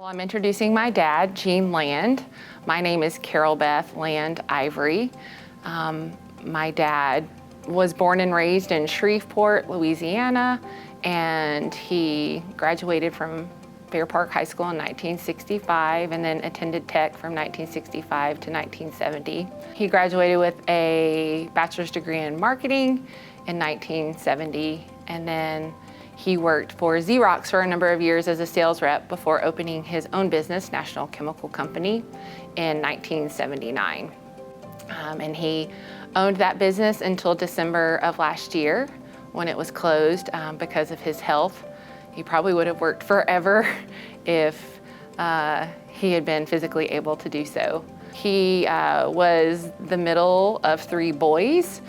Well, I'm introducing my dad, Gene Land. My name is Carol Beth Land Ivory. My dad was born and raised in Shreveport, Louisiana, and he graduated from Fair Park High School in 1965 and then attended Tech from 1965 to 1970. He graduated with a bachelor's degree in marketing in 1970, and then he worked for Xerox for a number of years as a sales rep before opening his own business, National Chemical Company, in 1979. And he owned that business until December of last year when it was closed because of his health. He probably would have worked forever if he had been physically able to do so. He was the middle of three boys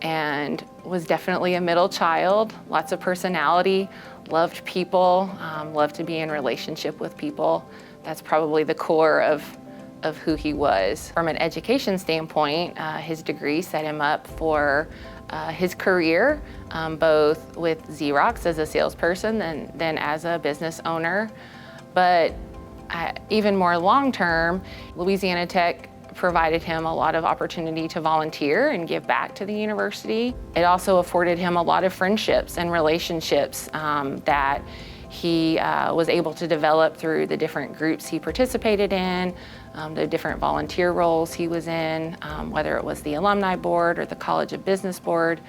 and was definitely a middle child, lots of personality, loved people, loved to be in relationship with people. That's probably the core of who he was. From an education standpoint, his degree set him up for his career, both with Xerox as a salesperson and then as a business owner. But even more long-term, Louisiana Tech provided him a lot of opportunity to volunteer and give back to the university. It also afforded him a lot of friendships and relationships that he was able to develop through the different groups he participated in, the different volunteer roles he was in, whether it was the Alumni Board or the College of Business Board.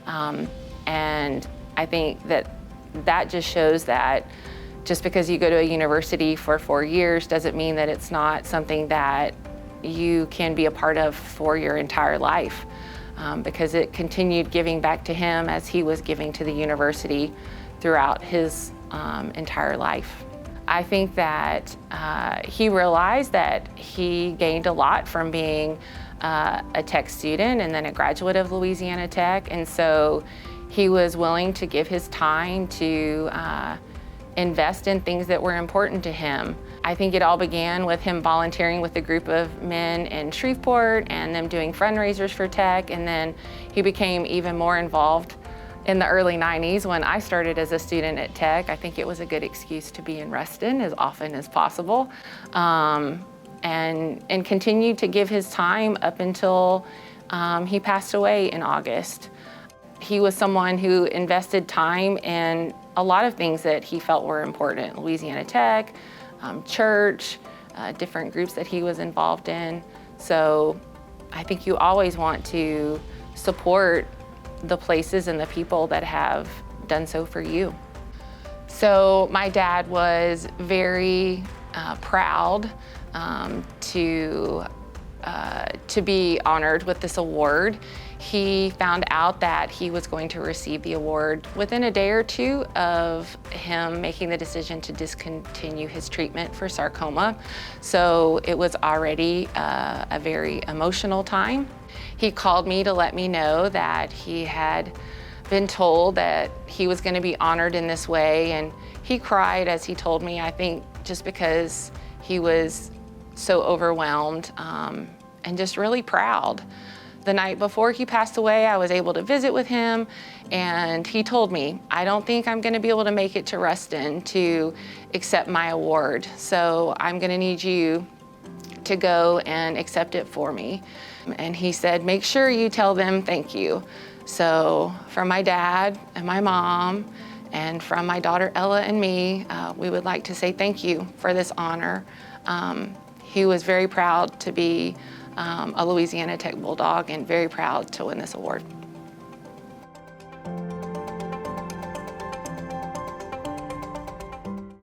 And I think that just shows that just because you go to a university for 4 years doesn't mean that it's not something that you can be a part of for your entire life, because it continued giving back to him as he was giving to the university throughout his entire life. I think that he realized that he gained a lot from being a Tech student and then a graduate of Louisiana Tech, and so he was willing to give his time to invest in things that were important to him. I think it all began with him volunteering with a group of men in Shreveport and them doing fundraisers for Tech, and then he became even more involved in the early 90s when I started as a student at Tech. I think it was a good excuse to be in Reston as often as possible, and continued to give his time up until he passed away in August. He was someone who invested time in a lot of things that he felt were important: Louisiana Tech, church, different groups that he was involved in. So I think you always want to support the places and the people that have done so for you. So my dad was very proud to be honored with this award. He found out that he was going to receive the award within a day or two of him making the decision to discontinue his treatment for sarcoma. So it was already a very emotional time. He called me to let me know that he had been told that he was going to be honored in this way, and he cried as he told me, I think just because he was so overwhelmed and just really proud. The night before he passed away, I was able to visit with him, and he told me, I don't think I'm going to be able to make it to Reston to accept my award, so I'm going to need you to go and accept it for me. And he said, make sure you tell them thank you. So from my dad and my mom and from my daughter Ella and me, we would like to say thank you for this honor. He was very proud to be a Louisiana Tech Bulldog and very proud to win this award.